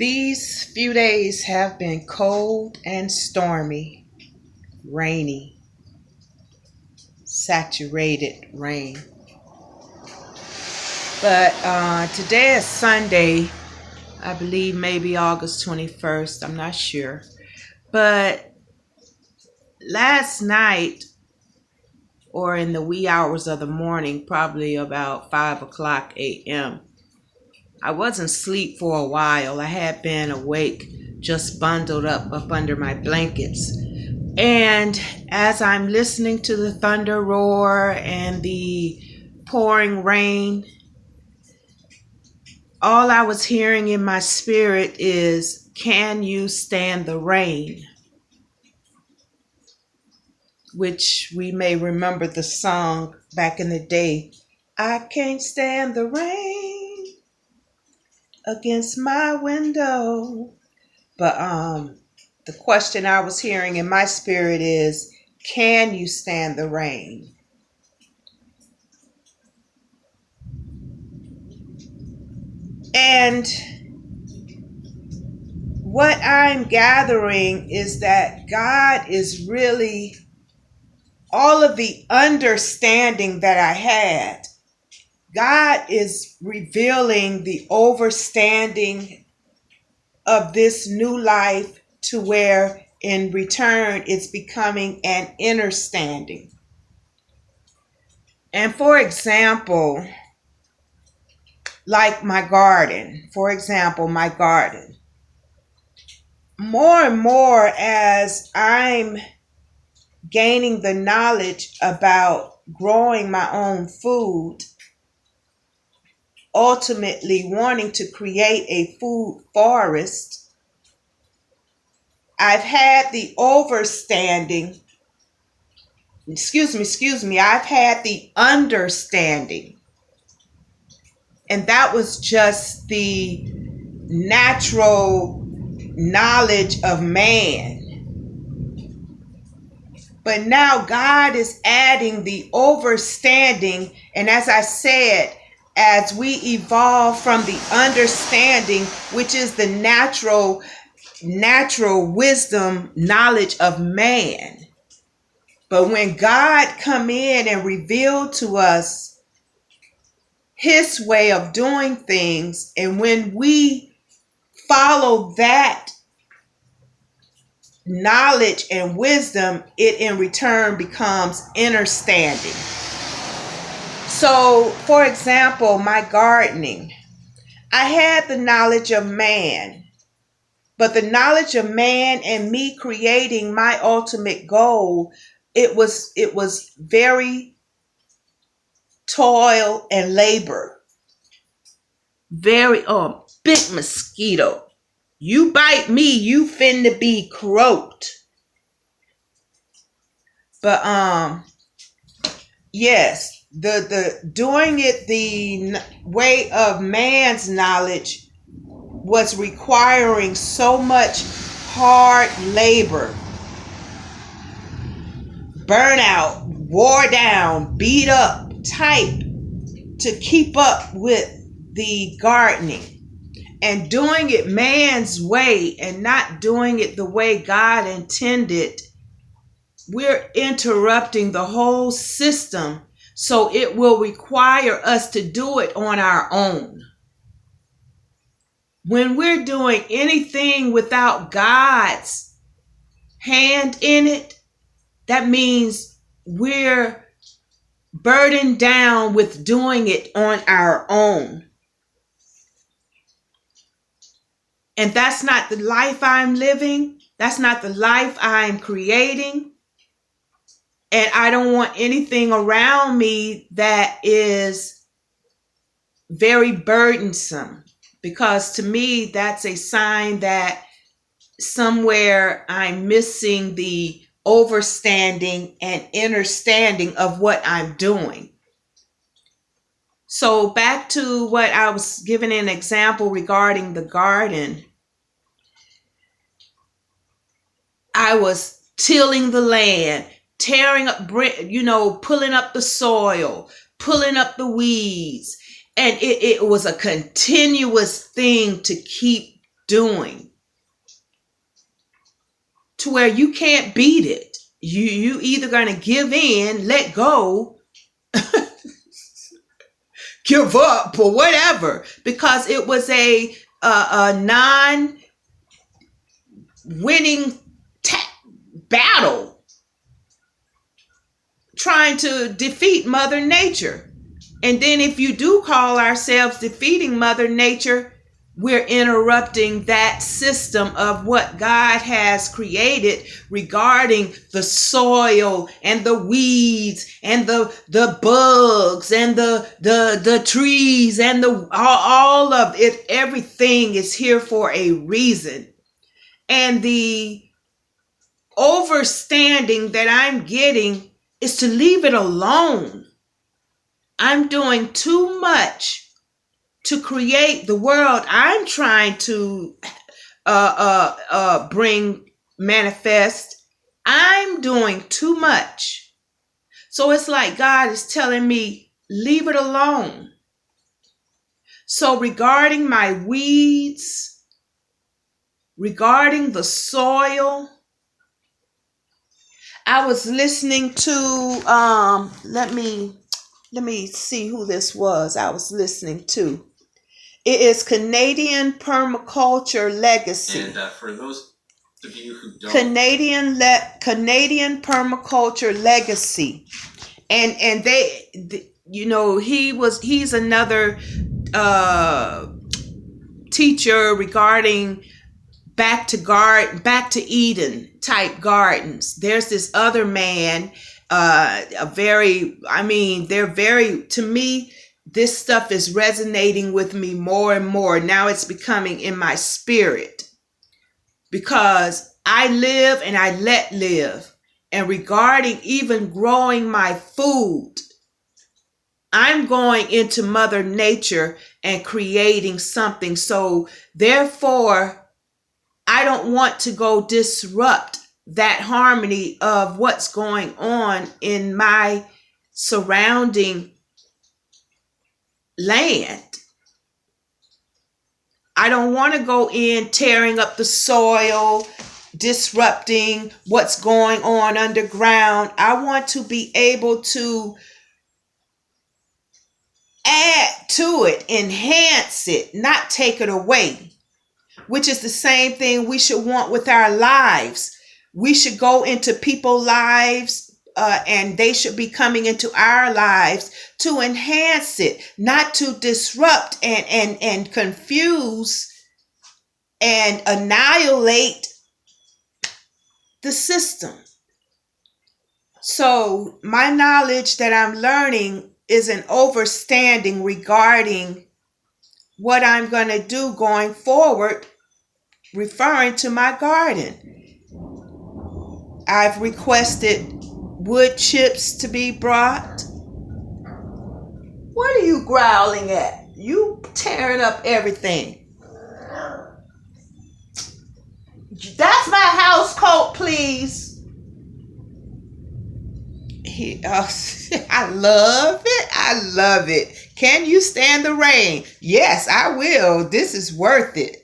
These few days have been cold and stormy, rainy, saturated rain. But today is Sunday, I believe maybe August 21st, I'm not sure. But last night, or in the wee hours of the morning, probably about 5 o'clock a.m., I wasn't asleep for a while. I had been awake, just bundled up under my blankets. And as I'm listening to the thunder roar and the pouring rain, all I was hearing in my spirit is, "Can you stand the rain?" Which we may remember the song back in the day, "I can't stand the rain against my window." But the question I was hearing in my spirit is, can you stand the rain? And what I'm gathering is that God is really, all of the understanding that I had, God is revealing the overstanding of this new life to where in return it's becoming an understanding. And for example, like my garden, more and more as I'm gaining the knowledge about growing my own food, ultimately wanting to create a food forest, I've had the I've had the understanding. And that was just the natural knowledge of man. But now God is adding the overstanding. And as I said, as we evolve from the understanding, which is the natural wisdom, knowledge of man. But when God come in and reveal to us his way of doing things, and when we follow that knowledge and wisdom, it in return becomes understanding. So, for example, my gardening, I had the knowledge of man, but the knowledge of man and me creating my ultimate goal, it was very toil and labor. Very big mosquito. You bite me, you finna be croaked. But yes, the doing it the way of man's knowledge was requiring so much hard labor, burnout, wore down, beat up, type to keep up with the gardening. And doing it man's way and not doing it the way God intended, we're interrupting the whole system. So it will require us to do it on our own. When we're doing anything without God's hand in it, that means we're burdened down with doing it on our own. And that's not the life I'm living. That's not the life I'm creating. And I don't want anything around me that is very burdensome, because to me, that's a sign that somewhere I'm missing the overstanding and understanding of what I'm doing. So back to what I was giving an example regarding the garden. I was tilling the land, tearing up, pulling up the soil, pulling up the weeds. And it was a continuous thing to keep doing to where you can't beat it. You either gonna give in, let go, give up, or whatever, because it was a non-winning battle trying to defeat Mother Nature. And then if you do call ourselves defeating Mother Nature, we're interrupting that system of what God has created regarding the soil and the weeds and the bugs and the trees and all of it. Everything is here for a reason. And the overstanding that I'm getting is to leave it alone. I'm doing too much to create the world I'm trying to bring manifest. I'm doing too much. So it's like God is telling me, leave it alone. So regarding my weeds, regarding the soil, I was listening to let me see who this was I was listening to. It is Canadian Permaculture Legacy. And for those of you who don't, Canadian Permaculture Legacy, and they, he's another teacher regarding back to Eden type gardens. There's this other man, to me, this stuff is resonating with me more and more. Now it's becoming in my spirit because I live and I let live. And regarding even growing my food, I'm going into Mother Nature and creating something. So therefore, I don't want to go disrupt that harmony of what's going on in my surrounding land. I don't want to go in tearing up the soil, disrupting what's going on underground. I want to be able to add to it, enhance it, not take it away, which is the same thing we should want with our lives. We should go into people's lives and they should be coming into our lives to enhance it, not to disrupt and confuse and annihilate the system. So my knowledge that I'm learning is an overstanding regarding what I'm going to do going forward, referring to my garden. I've requested wood chips to be brought. What are you growling at? You tearing up everything. That's my house coat, please. I love it. I love it. Can you stand the rain? Yes, I will. This is worth it.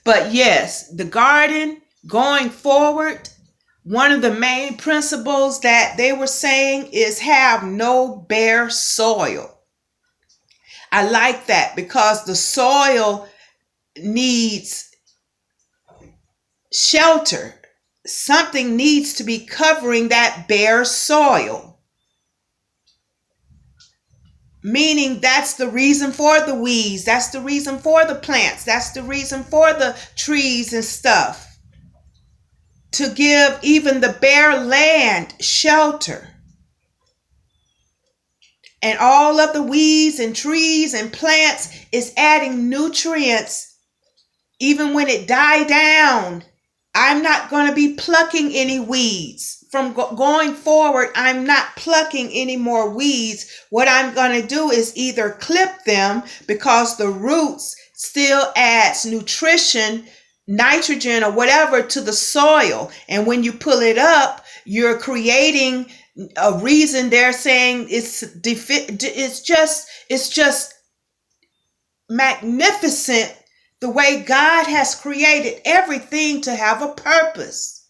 But yes, the garden going forward, one of the main principles that they were saying is have no bare soil. I like that because the soil needs shelter. Something needs to be covering that bare soil. Meaning that's the reason for the weeds. That's the reason for the plants. That's the reason for the trees and stuff. To give even the bare land shelter. And all of the weeds and trees and plants is adding nutrients. Even when it die down, I'm not going to be plucking any weeds. From going forward, I'm not plucking any more weeds. What I'm going to do is either clip them because the roots still adds nutrition, nitrogen or whatever to the soil. And when you pull it up, you're creating a reason they're saying it's just magnificent the way God has created everything to have a purpose.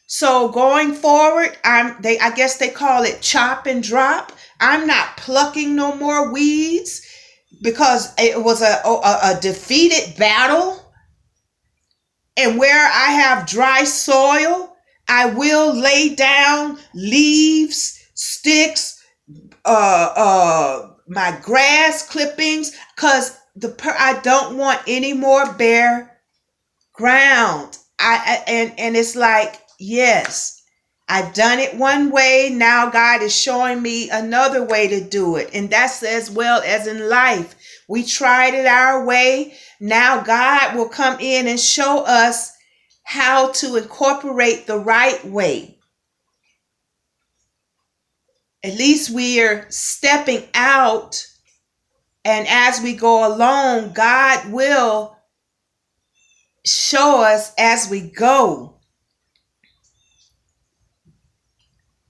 So going forward, I guess they call it chop and drop. I'm not plucking no more weeds because it was a defeated battle. And where I have dry soil, I will lay down leaves, sticks, my grass clippings, because I don't want any more bare ground. And it's like, yes, I've done it one way. Now God is showing me another way to do it. And that's as well as in life. We tried it our way. Now God will come in and show us how to incorporate the right way. At least we are stepping out, and as we go along, God will show us as we go.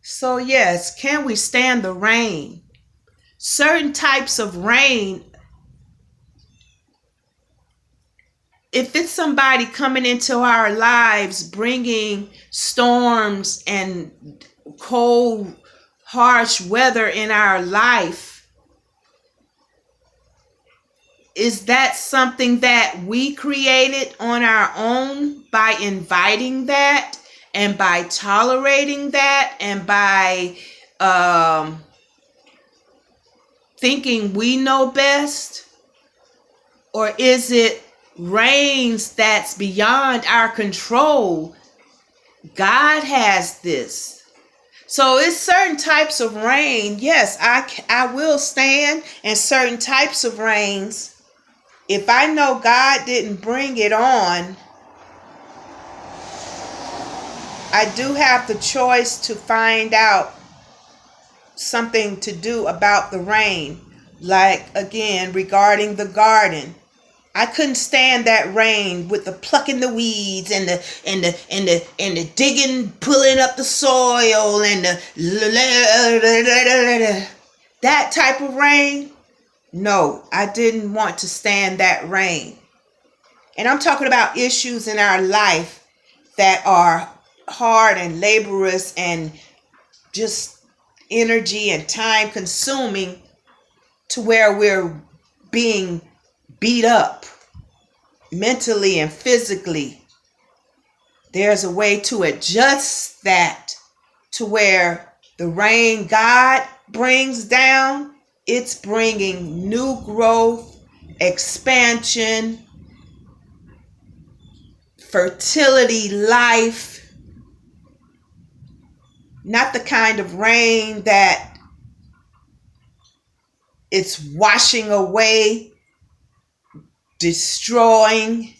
So yes, can we stand the rain? Certain types of rain, if it's somebody coming into our lives bringing storms and cold, harsh weather in our life, is that something that we created on our own by inviting that and by tolerating that and by thinking we know best? Or is it rains that's beyond our control? God has this. So it's certain types of rain. Yes, I will stand in certain types of rains. If I know God didn't bring it on, I do have the choice to find out something to do about the rain. Like, again, regarding the garden. I couldn't stand that rain with the plucking the weeds and the digging, pulling up the soil and that type of rain. No, I didn't want to stand that rain. And I'm talking about issues in our life that are hard and laborious and just energy and time consuming, to where we're being beat up mentally and physically. There's a way to adjust that to where the rain God brings down, it's bringing new growth, expansion, fertility, life. Not the kind of rain that it's washing away, destroying,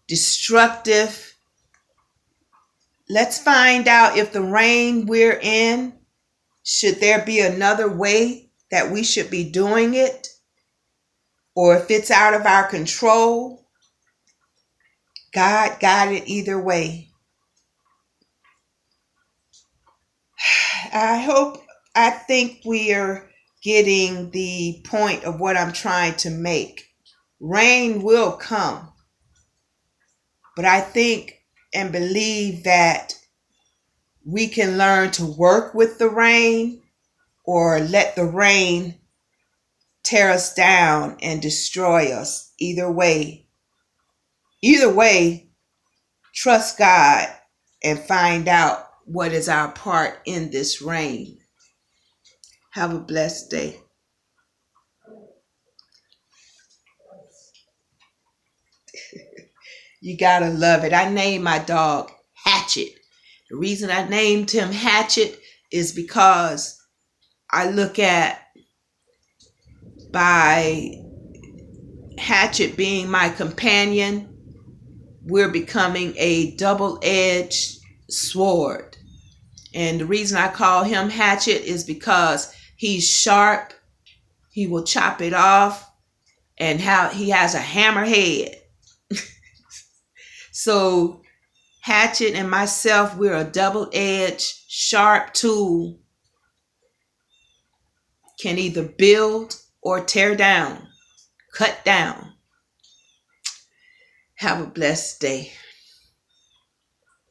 destructive. Let's find out if the rain we're in, should there be another way that we should be doing it? Or if it's out of our control, God got it either way. I think we are getting the point of what I'm trying to make. Rain will come. But I think and believe that we can learn to work with the rain, or let the rain tear us down and destroy us. Either way, trust God and find out what is our part in this rain. Have a blessed day. You gotta love it. I named my dog Hatchet. The reason I named him Hatchet is because I look at, by Hatchet being my companion, we're becoming a double-edged sword. And the reason I call him Hatchet is because he's sharp. He will chop it off, and how he has a hammer head. So Hatchet and myself, we're a double-edged, sharp tool. Can either build or tear down. cut down. Have a blessed day.